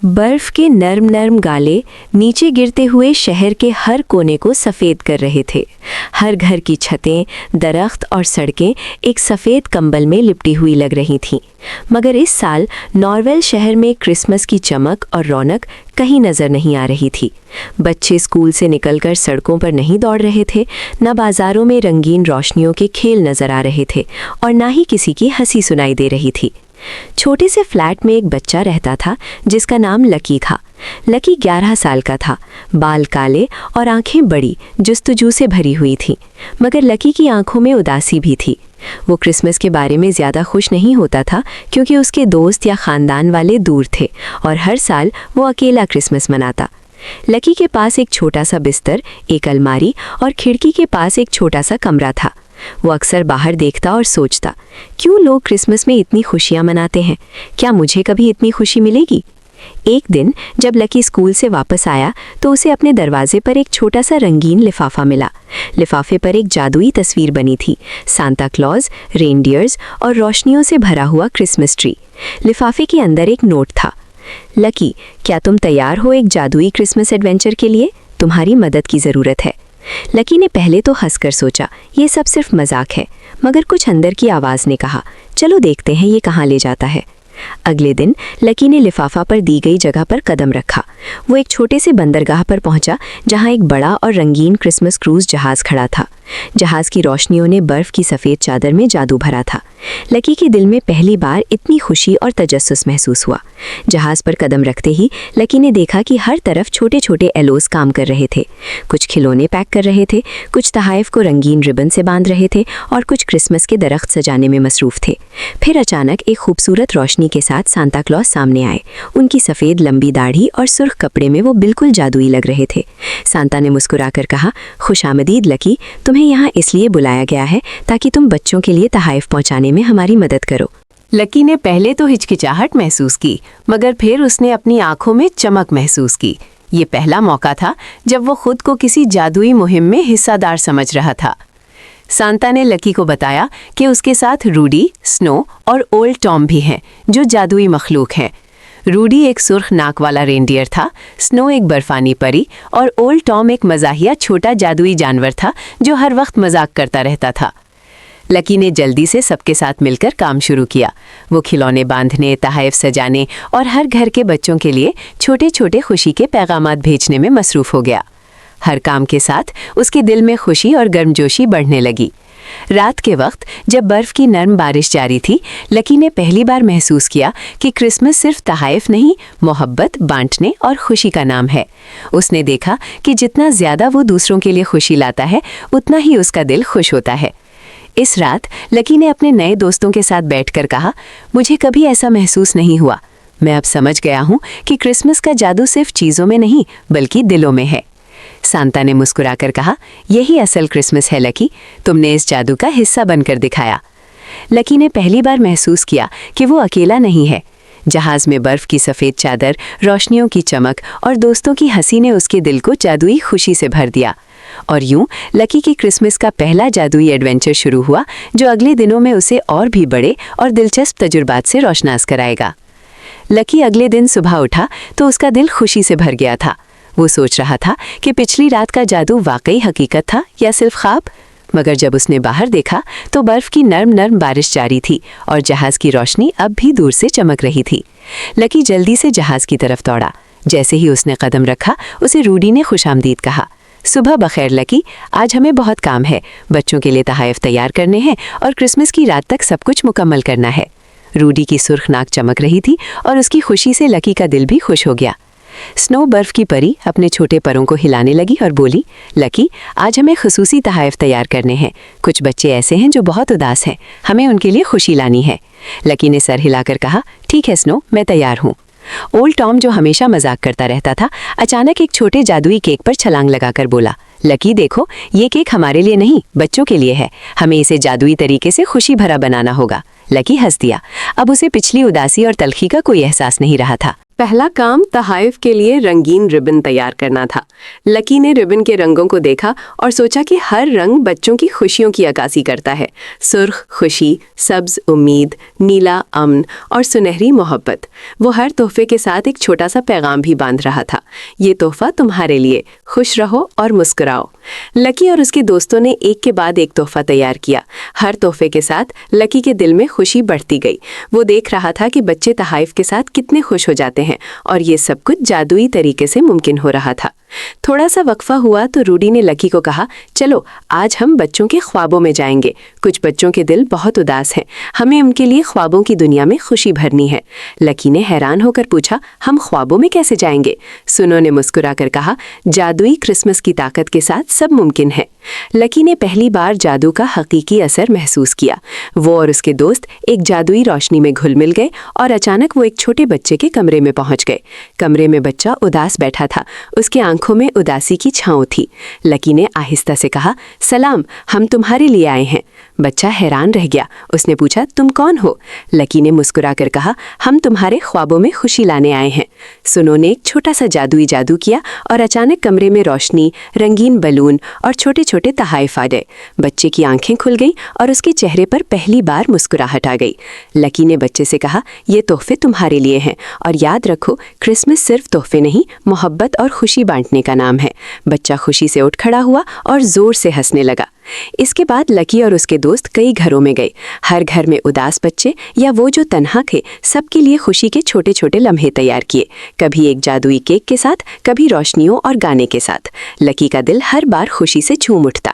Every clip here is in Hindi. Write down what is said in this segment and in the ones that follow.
बर्फ के नर्म नर्म गाले नीचे गिरते हुए शहर के हर कोने को सफ़ेद कर रहे थे। हर घर की छतें, दरख्त और सड़कें एक सफ़ेद कंबल में लिपटी हुई लग रही थीं। मगर इस साल नॉर्वेल शहर में क्रिसमस की चमक और रौनक कहीं नज़र नहीं आ रही थी। बच्चे स्कूल से निकलकर सड़कों पर नहीं दौड़ रहे थे, न बाज़ारों में रंगीन रोशनियों के खेल नज़र आ रहे थे और न ही किसी की हंसी सुनाई दे रही थी। छोटे से फ्लैट में एक बच्चा रहता था जिसका नाम लकी था। लकी 11 साल का था, बाल काले और आंखें बड़ी जुस्तजू से भरी हुई थीं। मगर लकी की आंखों में उदासी भी थी। वो क्रिसमस के बारे में ज़्यादा खुश नहीं होता था क्योंकि उसके दोस्त या ख़ानदान वाले दूर थे और हर साल वो अकेला क्रिसमस मनाता। लकी के पास एक छोटा सा बिस्तर, एक अलमारी और खिड़की के पास एक छोटा सा कमरा था। वो अक्सर बाहर देखता और सोचता, क्यों लोग क्रिसमस में इतनी खुशियाँ मनाते हैं? क्या मुझे कभी इतनी खुशी मिलेगी? एक दिन जब लकी स्कूल से वापस आया तो उसे अपने दरवाजे पर एक छोटा सा रंगीन लिफाफा मिला। लिफाफे पर एक जादुई तस्वीर बनी थी, सांता क्लॉज, रेनडियर्स और रोशनियों से भरा हुआ क्रिसमस ट्री। लिफाफे के अंदर एक नोट था, लकी, क्या तुम तैयार हो एक जादुई क्रिसमस एडवेंचर के लिए? तुम्हारी मदद की ज़रूरत है। लकी ने पहले तो हंसकर सोचा, ये सब सिर्फ मजाक है, मगर कुछ अंदर की आवाज़ ने कहा, चलो देखते हैं ये कहाँ ले जाता है। अगले दिन लकी ने लिफाफा पर दी गई जगह पर कदम रखा। वो एक छोटे से बंदरगाह पर पहुंचा जहां एक बड़ा और रंगीन क्रिसमस क्रूज जहाज़ खड़ा था। जहाज़ की रोशनियों ने बर्फ़ की सफ़ेद चादर में जादू भरा था। लकी के दिल में पहली बार इतनी खुशी और तजस्सुस महसूस हुआ। जहाज़ पर कदम रखते ही लकी ने देखा कि हर तरफ छोटे छोटे एलोस काम कर रहे थे। कुछ खिलौने पैक कर रहे थे, कुछ तहाइफ को रंगीन रिबन से बांध रहे थे और कुछ क्रिसमस के दरख्त सजाने में मसरूफ़ थे। फिर अचानक एक खूबसूरत रोशनी के साथ सांता क्लॉज सामने आए। उनकी सफ़ेद लंबी दाढ़ी और सुर्ख कपड़े में वो बिल्कुल जादुई लग रहे थे। सांता ने मुस्कुराकर कहा, खुशामदीद लकी, तुम्हें यहाँ इसलिए बुलाया गया है ताकि तुम बच्चों के लिए तहाइफ पहुँचाने में हमारी मदद करो। लकी ने पहले तो हिचकिचाहट महसूस की, मगर फिर उसने अपनी आंखों में चमक महसूस की। ये पहला मौका था जब वो खुद को किसी जादुई मुहिम में हिस्सादार समझ रहा था। सांता ने लकी को बताया कि उसके साथ रूडी, स्नो और ओल्ड टॉम भी हैं, जो जादुई मखलूक हैं। रूडी एक सुर्ख नाक वाला रेनडियर था, स्नो एक बर्फानी परी और ओल्ड टॉम एक मज़ाहिया छोटा जादुई जानवर था जो हर वक्त मजाक करता रहता था। लकी ने जल्दी से सबके साथ मिलकर काम शुरू किया। वो खिलौने बांधने, तहाइफ सजाने और हर घर के बच्चों के लिए छोटे छोटे खुशी के पैगामात भेजने में मसरूफ़ हो गया। हर काम के साथ उसके दिल में खुशी और गर्मजोशी बढ़ने लगी। रात के वक्त जब बर्फ़ की नर्म बारिश जारी थी, लकी ने पहली बार महसूस किया कि क्रिसमस सिर्फ तहाइफ नहीं, मोहब्बत, बांटने और खुशी का नाम है। उसने देखा कि जितना ज़्यादा वो दूसरों के लिए खुशी लाता है, उतना ही उसका दिल खुश होता है। इस रात लकी ने अपने नए दोस्तों के साथ बैठकर कहा, मुझे कभी ऐसा महसूस नहीं हुआ। मैं अब समझ गया हूँ कि क्रिसमस का जादू सिर्फ चीज़ों में नहीं बल्कि दिलों में है। सांता ने मुस्कुराकर कहा, यही असल क्रिसमस है लकी, तुमने इस जादू का हिस्सा बनकर दिखाया। लकी ने पहली बार महसूस किया कि वो अकेला नहीं है। जहाज़ में बर्फ़ की सफ़ेद चादर, रोशनियों की चमक और दोस्तों की हंसी ने उसके दिल को जादुई खुशी से भर दिया। और यूं लकी की क्रिसमस का पहला जादुई एडवेंचर शुरू हुआ, जो अगले दिनों में उसे और भी बड़े और दिलचस्प तजुर्बात से रोशनास कराएगा। लकी अगले दिन सुबह उठा तो उसका दिल खुशी से भर गया था। वो सोच रहा था कि पिछली रात का जादू वाकई हकीकत था या सिर्फ ख्वाब। मगर जब उसने बाहर देखा तो बर्फ़ की नर्म नर्म बारिश जारी थी और जहाज़ की रोशनी अब भी दूर से चमक रही थी। लकी जल्दी से जहाज़ की तरफ दौड़ा। जैसे ही उसने कदम रखा, उसे रूडी ने खुशामदीद कहा, सुबह बखैर लकी, आज हमें बहुत काम है। बच्चों के लिए तहाइफ तैयार करने हैं और क्रिसमस की रात तक सब कुछ मुकम्मल करना है। रूडी की सुर्ख नाक चमक रही थी और उसकी खुशी से लकी का दिल भी खुश हो गया। स्नो बर्फ की परी अपने छोटे परों को हिलाने लगी और बोली, लकी, आज हमें खुसूसी तहाइफ तैयार करने हैं। कुछ बच्चे ऐसे हैं जो बहुत उदास हैं, हमें उनके लिए खुशी लानी है। लकी ने सर हिलाकर कहा, ठीक है स्नो, मैं तैयार हूँ। ओल्ड टॉम, जो हमेशा मजाक करता रहता था, अचानक एक छोटे जादुई केक पर छलांग लगाकर बोला, लकी देखो, ये केक हमारे लिए नहीं बच्चों के लिए है। हमें इसे जादुई तरीके से खुशी भरा बनाना होगा। लकी हंस दिया। अब उसे पिछली उदासी और तल्खी का कोई एहसास नहीं रहा था। पहला काम तहाइफ के लिए रंगीन रिबन तैयार करना था। लकी ने रिबन के रंगों को देखा और सोचा कि हर रंग बच्चों की खुशियों की अक्कासी करता है। सुर्ख खुशी, सब्ज उम्मीद, नीला अमन और सुनहरी मोहब्बत। वो हर तोहफे के साथ एक छोटा सा पैगाम भी बांध रहा था, ये तोहफा तुम्हारे लिए, खुश रहो और मुस्कुराओ। लकी और उसके दोस्तों ने एक के बाद एक तोहफा तैयार किया। हर तोहफे के साथ लकी के दिल में खुशी बढ़ती गई। वो देख रहा था कि बच्चे तहाइफ के साथ कितने खुश हो जाते हैं और ये सब कुछ जादुई तरीके से मुमकिन हो रहा था। थोड़ा सा वक्फा हुआ तो रूडी ने लकी को कहा, चलो आज हम बच्चों के ख्वाबों में जाएंगे। कुछ बच्चों के दिल बहुत उदास हैं, हमें उनके लिए ख्वाबों की दुनिया में खुशी भरनी है। लकी ने हैरान होकर पूछा, हम ख्वाबों में कैसे जाएंगे? सुनो ने मुस्कुराकर कहा, जादुई क्रिसमस की ताकत के साथ सब मुमकिन है। लकी ने पहली बार जादू का हकीकी असर महसूस किया। वो और उसके दोस्त एक जादुई रोशनी में घुल मिल गए और अचानक वो एक छोटे बच्चे के कमरे में पहुंच गए। कमरे में बच्चा उदास बैठा था, उसके आंखों में उदासी की छांव थी। लकी ने आहिस्ता से कहा, सलाम, हम तुम्हारे लिए आए हैं। बच्चा हैरान रह गया। उसने पूछा, तुम कौन हो? लकी ने मुस्कुराकर कहा, हम तुम्हारे ख्वाबों में खुशी लाने आए हैं। सुनो ने एक छोटा सा जादुई जादू किया और अचानक कमरे में रोशनी, रंगीन बलून और छोटे छोटे तहाइफ आ गए। बच्चे की आंखें खुल गईं और उसके चेहरे पर पहली बार मुस्कुराहट आ गई। लकी ने बच्चे से कहा, ये तोहफे तुम्हारे लिए हैं और याद रखो, क्रिसमस सिर्फ तोहफे नहीं, मोहब्बत और खुशी बांटने का नाम है। बच्चा खुशी से उठ खड़ा हुआ और जोर से हंसने लगा। इसके बाद लकी और उसके दोस्त कई घरों में गए। हर घर में उदास बच्चे या वो जो तन्हा थे, सबके लिए खुशी के छोटे छोटे लम्हे तैयार किए। कभी एक जादुई केक के साथ, कभी रोशनियों और गाने के साथ। लकी का दिल हर बार खुशी से झूम उठता।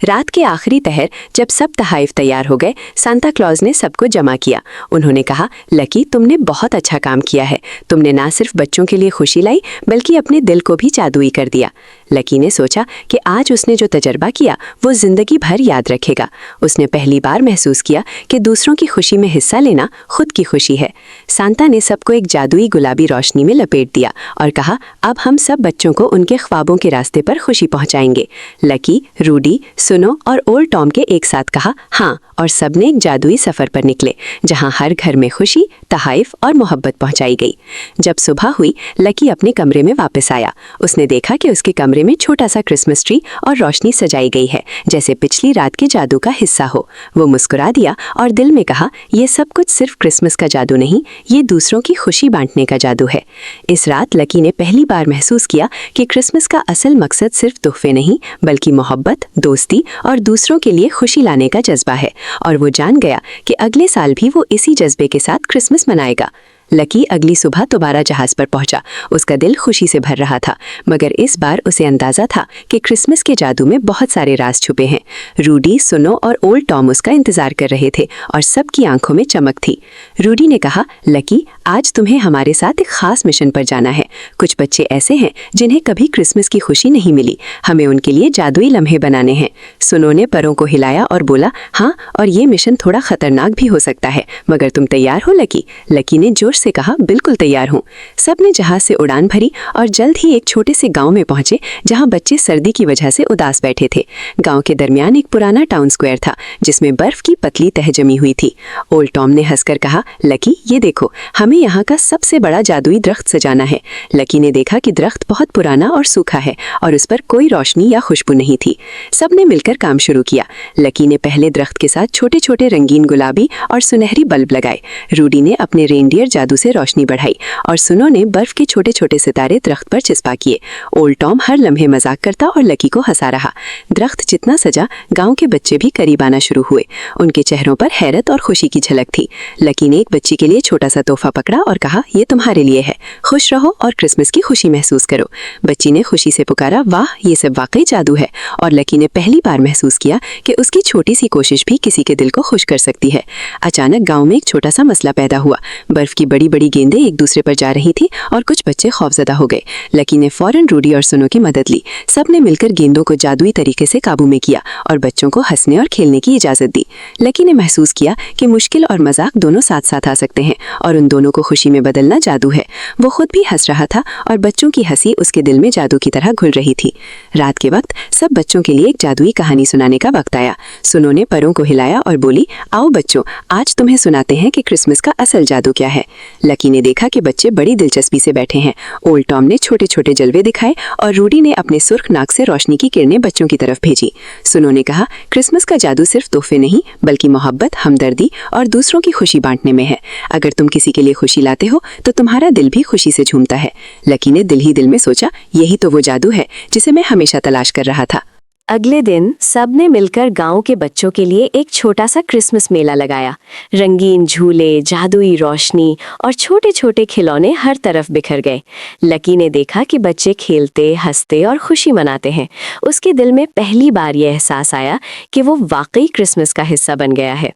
रात के आखिरी पहर जब सब तहाइफ तैयार हो गए, सांता क्लॉज ने सबको जमा किया। उन्होंने कहा, लकी, तुमने बहुत अच्छा काम किया है। तुमने ना सिर्फ बच्चों के लिए खुशी लाई, बल्कि अपने दिल को भी जादुई कर दिया। लकी ने सोचा कि आज उसने जो तजर्बा किया वो जिंदगी भर याद रखेगा। उसने पहली बार महसूस किया कि दूसरों की खुशी में हिस्सा लेना खुद की खुशी है। सांता ने सबको एक जादुई गुलाबी रोशनी में लपेट दिया और कहा, अब हम सब बच्चों को उनके ख्वाबों के रास्ते पर खुशी पहुंचाएंगे। लकी, रूडी, सुनो और ओल्ड टॉम के एक साथ कहा हाँ, और सबने एक जादुई सफर पर निकले, जहां हर घर में खुशी, तहाइफ और मोहब्बत पहुंचाई गई। जब सुबह हुई, लकी अपने कमरे में वापस आया। उसने देखा कि उसके कमरे में छोटा सा क्रिसमस ट्री और रोशनी सजाई गई है, जैसे पिछली रात के जादू का हिस्सा हो। वो मुस्कुरा दिया और दिल में कहा, ये सब कुछ सिर्फ क्रिसमस का जादू नहीं, ये दूसरों की खुशी बांटने का जादू है। इस रात लकी ने पहली बार महसूस किया कि क्रिसमस का असल मकसद सिर्फ तोहफे नहीं, बल्कि मोहब्बत, दोस्ती और दूसरों के लिए खुशी लाने का जज्बा है। और वो जान गया कि अगले साल भी वो इसी जज्बे के साथ क्रिसमस मनाएगा। लकी अगली सुबह दोबारा जहाज पर पहुंचा। उसका दिल खुशी से भर रहा था, मगर इस बार उसे अंदाजा था कि क्रिसमस के जादू में बहुत सारे राज छुपे हैं। रूडी, सुनो और ओल्ड टॉम उसका इंतजार कर रहे थे और सबकी आंखों में चमक थी। रूडी ने कहा, लकी, आज तुम्हें हमारे साथ एक खास मिशन पर जाना है। कुछ बच्चे ऐसे हैं जिन्हें कभी क्रिसमस की खुशी नहीं मिली, हमें उनके लिए जादुई लम्हे बनाने हैं। सुनो ने परों को हिलाया और बोला, हाँ, और ये मिशन थोड़ा खतरनाक भी हो सकता है, मगर तुम तैयार हो लकी? लकी ने जोर से कहा, बिल्कुल तैयार हूँ। सबने जहाज से उड़ान भरी और जल्द ही एक छोटे से गांव में पहुंचे, जहां बच्चे सर्दी की वजह से उदास बैठे थे। गांव के दरमियान एक पुराना टाउन स्क्वायर था, जिसमें बर्फ की पतली तह जमी हुई थी। ओल्ड टॉम ने हंसकर कहा, लकी, ये देखो, हमें यहाँ का सबसे बड़ा जादुई दरख्त सजाना है। लकी ने देखा कि दरख्त बहुत पुराना और सूखा है और उस पर कोई रोशनी या खुशबू नहीं थी। सबने मिलकर काम शुरू किया। लकी ने पहले दरख्त के साथ छोटे छोटे रंगीन गुलाबी और सुनहरी बल्ब लगाए। रूडी ने अपने रेनडियर जादू से रोशनी बढ़ाई और सुनो ने बर्फ के छोटे छोटे सितारे दरख्त पर चिपका किए। ओल्ड टॉम हर लम्हे मजाक करता और लकी को हंसा रहा। दरख्त जितना सजा, गांव के बच्चे भी करीब आना शुरू हुए। उनके चेहरों पर हैरत और खुशी की झलक थी। लकी ने एक बच्ची के लिए छोटा सा तोहफा पकड़ा और कहा, ये तुम्हारे लिए है, खुश रहो और क्रिसमस की खुशी महसूस करो। बच्ची ने खुशी से पुकारा, वाह, ये सब वाकई जादू है। और लकी ने पहली बार महसूस किया कि उसकी छोटी सी कोशिश भी किसी के दिल को खुश कर सकती है। अचानक गांव में एक छोटा सा मसला पैदा हुआ। बर्फ की बड़ी बड़ी गेंदें एक दूसरे पर जा रही थी और कुछ बच्चे खौफजदा हो गए। लकी ने फौरन रूडी और सुनो की मदद ली। सबने मिलकर गेंदों को जादुई तरीके से काबू में किया और बच्चों को हंसने और खेलने की इजाजत दी। लकी ने महसूस किया कि मुश्किल और मजाक दोनों साथ साथ आ सकते हैं और उन दोनों को खुशी में बदलना जादू है। वो खुद भी हंस रहा था और बच्चों की हंसी उसके दिल में जादू की तरह घुल रही थी। रात के वक्त सब बच्चों के लिए एक जादुई कहानी सुनाने का वक्त आया। सुनो ने परों को हिलाया और बोली, आओ बच्चों, आज तुम्हें सुनाते हैं कि क्रिसमस का असल जादू क्या है। लकी ने देखा कि बच्चे बड़ी दिलचस्पी से बैठे हैं। ओल्ड टॉम ने छोटे छोटे जलवे दिखाए और रूडी ने अपने सुर्ख नाक से रोशनी की किरणें बच्चों की तरफ भेजी। सुनो ने कहा, क्रिसमस का जादू सिर्फ तोहफे नहीं बल्कि मोहब्बत, हमदर्दी और दूसरों की खुशी बांटने में है। अगर तुम किसी के लिए खुशी लाते हो तो तुम्हारा दिल भी खुशी से झूमता है। लकी ने दिल ही दिल में सोचा, यही तो वो जादू है जिसे मैं हमेशा तलाश कर रहा था। अगले दिन सबने मिलकर गांव के बच्चों के लिए एक छोटा सा क्रिसमस मेला लगाया। रंगीन झूले, जादुई रोशनी और छोटे छोटे खिलौने हर तरफ बिखर गए। लकी ने देखा कि बच्चे खेलते, हंसते और खुशी मनाते हैं। उसके दिल में पहली बार यह एहसास आया कि वो वाकई क्रिसमस का हिस्सा बन गया है।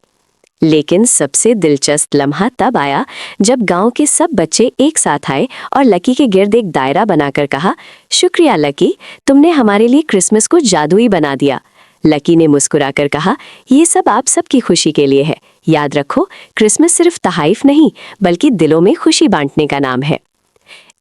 लेकिन सबसे दिलचस्प लम्हा तब आया जब गांव के सब बच्चे एक साथ आए और लकी के गिर्द एक दायरा बनाकर कहा, शुक्रिया लकी, तुमने हमारे लिए क्रिसमस को जादुई बना दिया। लकी ने मुस्कुराकर कहा, ये सब आप सबकी खुशी के लिए है। याद रखो, क्रिसमस सिर्फ तोहफा नहीं बल्कि दिलों में खुशी बांटने का नाम है।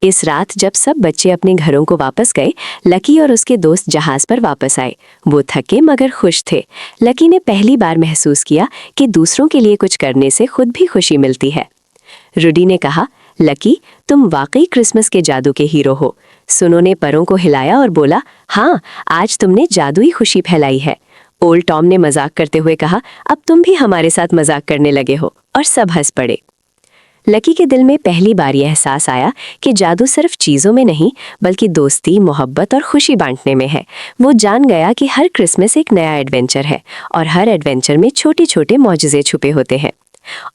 इस रात जब सब बच्चे अपने घरों को वापस गए, लकी और उसके दोस्त जहाज पर वापस आए। वो थके मगर खुश थे। लकी ने पहली बार महसूस किया कि दूसरों के लिए कुछ करने से खुद भी खुशी मिलती है। रूडी ने कहा, लकी, तुम वाकई क्रिसमस के जादू के हीरो हो। सुनो ने परों को हिलाया और बोला, हाँ, आज तुमने जादुई खुशी फैलाई है। ओल्ड टॉम ने मजाक करते हुए कहा, अब तुम भी हमारे साथ मजाक करने लगे हो, और सब हंस पड़े। लकी के दिल में पहली बार यह एहसास आया कि जादू सिर्फ चीज़ों में नहीं बल्कि दोस्ती, मोहब्बत और खुशी बांटने में है। वो जान गया कि हर क्रिसमस एक नया एडवेंचर है और हर एडवेंचर में छोटे छोटे मौजज़े छुपे होते हैं।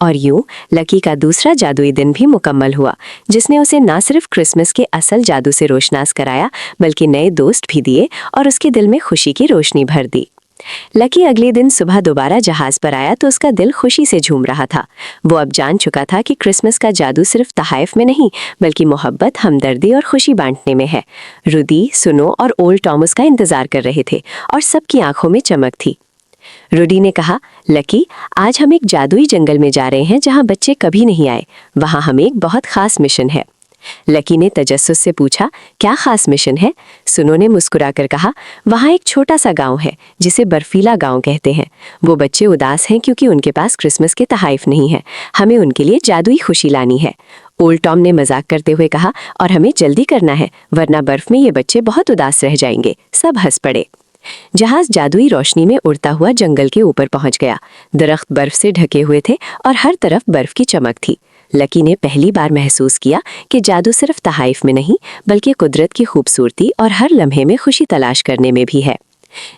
और यूं लकी का दूसरा जादुई दिन भी मुकम्मल हुआ, जिसने उसे न सिर्फ क्रिसमस के असल जादू से रोशनास कराया बल्कि नए दोस्त भी दिए और उसके दिल में खुशी की रोशनी भर दी। लकी अगले दिन सुबह दोबारा जहाज पर आया तो उसका दिल खुशी से झूम रहा था। वो अब जान चुका था कि क्रिसमस का जादू सिर्फ तोहफे में नहीं बल्कि मोहब्बत, हमदर्दी और खुशी बांटने में है। रूडी, सुनो और ओल्ड टॉम उसका इंतजार कर रहे थे और सबकी आंखों में चमक थी। रूडी ने कहा, लकी, आज हम एक जादुई जंगल में जा रहे हैं जहां बच्चे कभी नहीं आए। वहां हमें एक बहुत खास मिशन है। लकी ने तजस्सुस से पूछा, क्या खास मिशन है? सुनो ने मुस्कुराकर कहा, वहाँ एक छोटा सा गांव है जिसे बर्फीला गांव कहते हैं। वो बच्चे उदास हैं क्योंकि उनके पास क्रिसमस के तोहफे नहीं है। हमें उनके लिए जादुई खुशी लानी है। ओल्ड टॉम ने मजाक करते हुए कहा, और हमें जल्दी करना है वरना बर्फ में ये बच्चे बहुत उदास रह जाएंगे। सब हंस पड़े। जहाज जादुई रोशनी में उड़ता हुआ जंगल के ऊपर पहुंच गया। दरख्त बर्फ से ढके हुए थे और हर तरफ बर्फ की चमक थी। लकी ने पहली बार महसूस किया कि जादू सिर्फ तोहफे में नहीं बल्कि कुदरत की खूबसूरती और हर लम्हे में खुशी तलाश करने में भी है।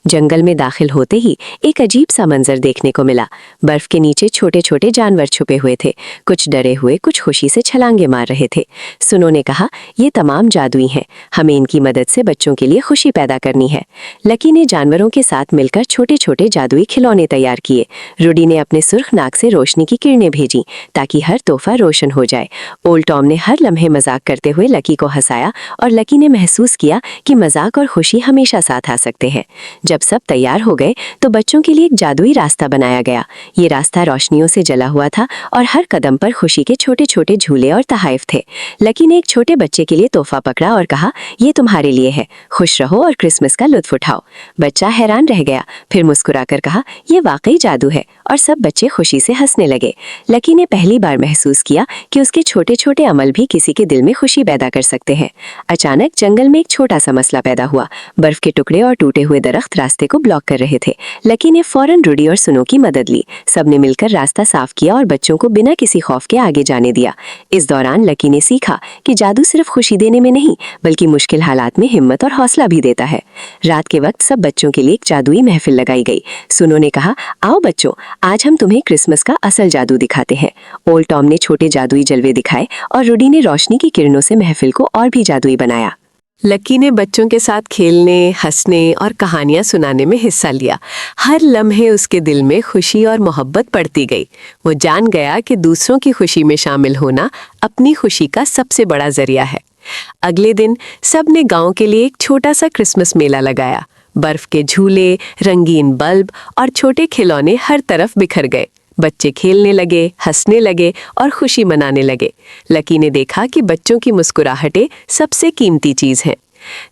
जंगल में दाखिल होते ही एक अजीब सा मंजर देखने को मिला। बर्फ के नीचे छोटे छोटे जानवर छुपे हुए थे। कुछ डरे हुए, कुछ खुशी से छलांगे मार रहे थे। सुनो ने कहा, ये तमाम जादुई हैं। हमें इनकी मदद से बच्चों के लिए खुशी पैदा करनी है। लकी ने जानवरों के साथ मिलकर छोटे छोटे जादुई खिलौने तैयार किए। रूडी ने अपने सुर्ख नाक से रोशनी की किरणें भेजी ताकि हर तोहफा रोशन हो जाए। ओल्ड टॉम ने हर लम्हे मजाक करते हुए लकी को हंसाया और लकी ने महसूस किया कि मजाक और खुशी हमेशा साथ आ सकते हैं। जब सब तैयार हो गए तो बच्चों के लिए एक जादुई रास्ता बनाया गया। ये रास्ता रोशनियों से जला हुआ था और हर कदम पर खुशी के छोटे छोटे झूले और तोहफे थे। लकी ने एक छोटे बच्चे के लिए तोहफा पकड़ा और कहा, ये तुम्हारे लिए है, खुश रहो और क्रिसमस का लुत्फ उठाओ। बच्चा हैरान रह गया, फिर मुस्कुराकर कहा, ये वाकई जादू है, और सब बच्चे खुशी से हंसने लगे। लकी ने पहली बार महसूस किया कि उसके छोटे छोटे अमल भी किसी के दिल में खुशी पैदा कर सकते हैं। अचानक जंगल में एक छोटा सा मसला पैदा हुआ। बर्फ के टुकड़े और टूटे हुए दरख्त रास्ते को ब्लॉक कर रहे थे। लकी ने फौरन रूडी और सुनो की मदद ली। सबने मिलकर रास्ता साफ किया और बच्चों को बिना किसी खौफ के आगे जाने दिया। इस दौरान लकी ने सीखा कि जादू सिर्फ खुशी देने में नहीं बल्कि मुश्किल हालात में हिम्मत और हौसला भी देता है। रात के वक्त सब बच्चों के लिए एक जादुई महफिल लगाई गई। सुनो ने कहा, आओ बच्चों, आज हम तुम्हें क्रिसमस का असल जादू दिखाते हैं। ओल्ड टॉम ने छोटे जादुई जलवे दिखाए और रूडी ने रोशनी की किरणों से महफिल को और भी जादुई बनाया। लकी ने बच्चों के साथ खेलने, हंसने और कहानियां सुनाने में हिस्सा लिया। हर लम्हे उसके दिल में खुशी और मोहब्बत बढ़ती गई। वो जान गया कि दूसरों की खुशी में शामिल होना अपनी खुशी का सबसे बड़ा जरिया है। अगले दिन सब ने गांव के लिए एक छोटा सा क्रिसमस मेला लगाया। बर्फ के झूले, रंगीन बल्ब और छोटे खिलौने हर तरफ बिखर गए। बच्चे खेलने लगे, हंसने लगे और खुशी मनाने लगे। लकी ने देखा कि बच्चों की मुस्कुराहटें सबसे कीमती चीज हैं।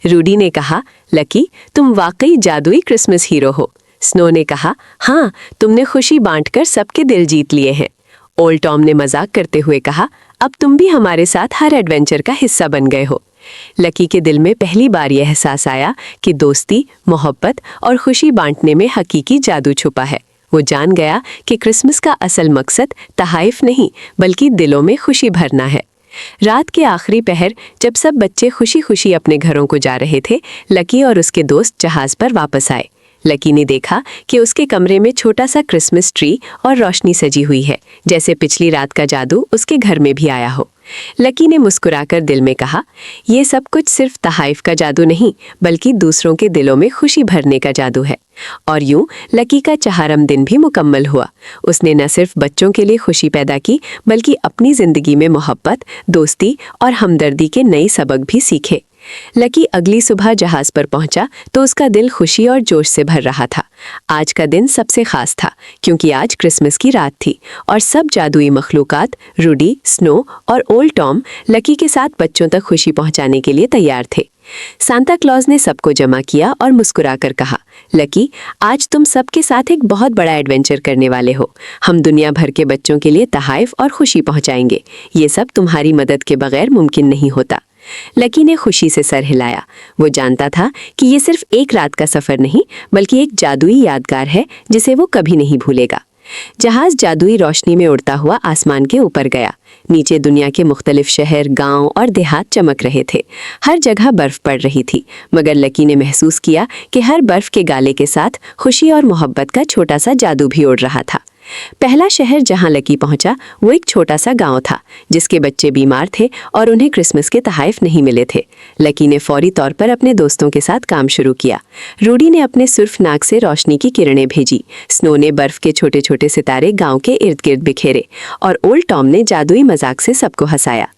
रूडी ने कहा, लकी, तुम वाकई जादुई क्रिसमस हीरो हो। स्नो ने कहा, हाँ, तुमने खुशी बांटकर सबके दिल जीत लिए हैं। ओल्ड टॉम ने मजाक करते हुए कहा, अब तुम भी हमारे साथ हर एडवेंचर का हिस्सा बन गए हो। लकी के दिल में पहली बार यह एहसास आया कि दोस्ती, मोहब्बत और खुशी बांटने में हकीकी जादू छुपा है। वो जान गया कि क्रिसमस का असल मकसद तहाइफ नहीं बल्कि दिलों में खुशी भरना है। रात के आखिरी पहर जब सब बच्चे खुशी खुशी अपने घरों को जा रहे थे, लकी और उसके दोस्त जहाज पर वापस आए। लकी ने देखा कि उसके कमरे में छोटा सा क्रिसमस ट्री और रोशनी सजी हुई है, जैसे पिछली रात का जादू उसके घर में भी आया हो। लकी ने मुस्कुराकर दिल में कहा, ये सब कुछ सिर्फ तहाइफ का जादू नहीं बल्कि दूसरों के दिलों में खुशी भरने का जादू है। और यूं लकी का 4वां दिन भी मुकम्मल हुआ। उसने न सिर्फ बच्चों के लिए खुशी पैदा की बल्कि अपनी जिंदगी में मोहब्बत, दोस्ती और हमदर्दी के नए सबक भी सीखे। लकी अगली सुबह जहाज पर पहुंचा तो उसका दिल खुशी और जोश से भर रहा था। आज का दिन सबसे खास था क्योंकि आज क्रिसमस की रात थी और सब जादुई मखलूकात, रूडी, स्नो और ओल्ड टॉम लकी के साथ बच्चों तक खुशी पहुंचाने के लिए तैयार थे। सांता क्लॉज ने सबको जमा किया और मुस्कुराकर कहा, लकी, आज तुम सबके साथ एक बहुत बड़ा एडवेंचर करने वाले हो। हम दुनिया भर के बच्चों के लिए तहाइफ और खुशी पहुंचाएंगे। ये सब तुम्हारी मदद के बगैर मुमकिन नहीं होता। लकी ने खुशी से सर हिलाया। वो जानता था कि ये सिर्फ एक रात का सफर नहीं बल्कि एक जादुई यादगार है जिसे वो कभी नहीं भूलेगा। जहाज जादुई रोशनी में उड़ता हुआ आसमान के ऊपर गया। नीचे दुनिया के मुख्तलिफ शहर, गांव और देहात चमक रहे थे। हर जगह बर्फ पड़ रही थी, मगर लकी ने महसूस किया कि हर बर्फ के गाले के साथ खुशी और मोहब्बत का छोटा सा जादू भी उड़ रहा था। पहला शहर जहां लकी पहुंचा वो एक छोटा सा गांव था जिसके बच्चे बीमार थे और उन्हें क्रिसमस के तहाइफ नहीं मिले थे। लकी ने फौरी तौर पर अपने दोस्तों के साथ काम शुरू किया। रूडी ने अपने सुर्ख नाक से रोशनी की किरणें भेजी, स्नो ने बर्फ के छोटे छोटे सितारे गांव के इर्द गिर्द बिखेरे और ओल्ड टॉम ने जादुई मजाक से सबको हंसाया।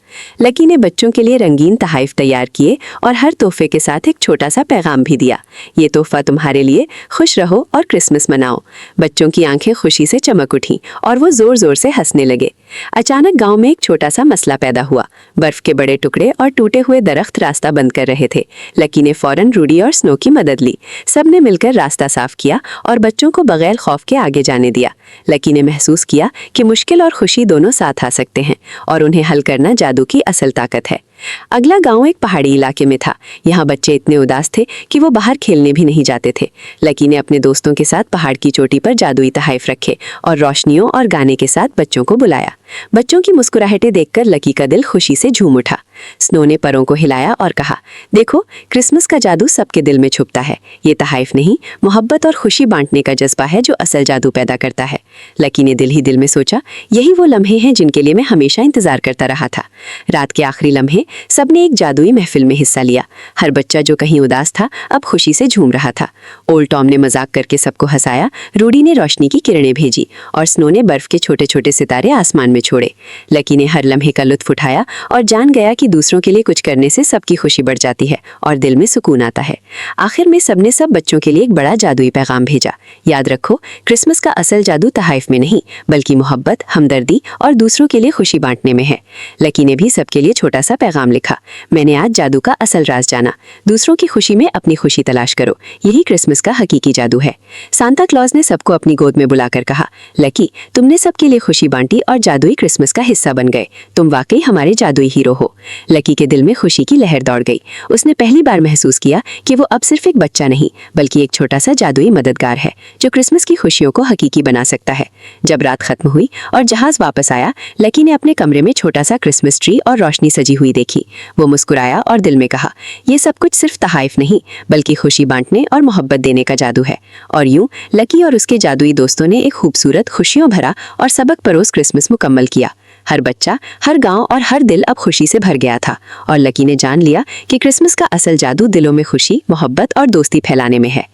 लकी ने बच्चों के लिए रंगीन तहाइफ तैयार किए और हर तोहफे के साथ एक छोटा सा पैगाम भी दिया, ये तोहफा तुम्हारे लिए, खुश रहो और क्रिसमस मनाओ। बच्चों की आंखें खुशी से चमक उठीं और वो जोर जोर से हंसने लगे। अचानक गांव में एक छोटा सा मसला पैदा हुआ। बर्फ के बड़े टुकड़े और टूटे हुए दरख्त रास्ता बंद कर रहे थे। लकी ने फौरन रूडी और स्नो की मदद ली। सबने मिलकर रास्ता साफ किया और बच्चों को बगैर खौफ के आगे जाने दिया। लकी ने महसूस किया कि मुश्किल और खुशी दोनों साथ आ सकते हैं और उन्हें हल करना जादू की असल ताकत है। अगला गांव एक पहाड़ी इलाके में था। यहाँ बच्चे इतने उदास थे कि वो बाहर खेलने भी नहीं जाते थे। लकी ने अपने दोस्तों के साथ पहाड़ की चोटी पर जादुई तहाइफ रखे और रोशनियों और गाने के साथ बच्चों को बुलाया। बच्चों की मुस्कुराहटें देखकर लकी का दिल खुशी से झूम उठा। स्नो ने परों को हिलाया और कहा, देखो, क्रिसमस का जादू सबके दिल में छुपता है। ये तहाइफ नहीं, मोहब्बत और खुशी बांटने का जज्बा है जो असल जादू पैदा करता है। लकी ने दिल ही दिल में सोचा, यही वो लम्हे हैं जिनके लिए मैं हमेशा इंतजार करता रहा था। रात के आखिरी लम्हे सबने एक जादुई महफिल में हिस्सा लिया। हर बच्चा जो कहीं उदास था अब खुशी से झूम रहा था। ओल्ड टॉम ने मजाक करके सबको हंसाया, रूडी ने रोशनी की किरणें भेजी और स्नो ने बर्फ के छोटे छोटे सितारे आसमान में छोड़े। लकी ने हर लम्हे का लुत्फ उठाया और जान गया कि दूसरों के लिए कुछ करने से सबकी खुशी बढ़ जाती है और दिल में सुकून आता है। आखिर में सबने सब बच्चों के लिए एक बड़ा जादुई पैगाम भेजा। याद रखो, क्रिसमस का असल जादू तहाइफ में नहीं बल्कि मोहब्बत, हमदर्दी और दूसरों के लिए खुशी बांटने में है। लकी ने भी सबके लिए छोटा सा पैगाम लिखा, मैंने आज जादू का असल राज जाना। दूसरों की खुशी में अपनी खुशी तलाश करो, यही क्रिसमस का हकीकी जादू है। सांता क्लॉज ने सबको अपनी गोद में बुलाकर कहा, लकी, तुमने सबके लिए खुशी बांटी और जादुई क्रिसमस का हिस्सा बन गए। तुम वाकई हमारे जादुई हीरो हो। लकी के दिल में खुशी की लहर दौड़ गई। उसने पहली बार महसूस किया कि वो अब सिर्फ एक बच्चा नहीं बल्कि एक छोटा सा जादुई मददगार है जो क्रिसमस की खुशियों को हकीकी बना सकता है। जब रात खत्म हुई और जहाज वापस आया, लकी ने अपने कमरे में छोटा सा क्रिसमस ट्री और रोशनी सजी हुई देखी। वो मुस्कुराया और दिल में कहा, ये सब कुछ सिर्फ तहाइफ नहीं बल्कि खुशी बांटने और मोहब्बत देने का जादू है। और यूं लकी और उसके जादुई दोस्तों ने एक खूबसूरत, खुशियों भरा और सबक परोस क्रिसमस मुकम्मल किया। हर बच्चा, हर गांव और हर दिल अब खुशी से भर गया था और लकी ने जान लिया कि क्रिसमस का असल जादू दिलों में खुशी, मोहब्बत और दोस्ती फैलाने में है।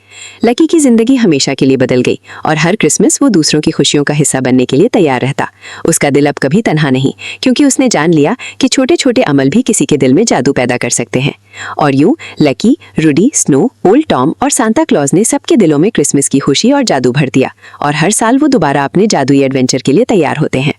लकी की जिंदगी हमेशा के लिए बदल गई और हर क्रिसमस वो दूसरों की खुशियों का हिस्सा बनने के लिए तैयार रहता। उसका दिल अब कभी तन्हा नहीं, क्योंकि उसने जान लिया कि छोटे छोटे अमल भी किसी के दिल में जादू पैदा कर सकते हैं। और यूं Lucky, Rudy, Snow, Old Tom और सांता क्लॉज ने सबके दिलों में क्रिसमस की खुशी और जादू भर दिया और हर साल वो दोबारा अपने जादुई एडवेंचर के लिए तैयार होते हैं।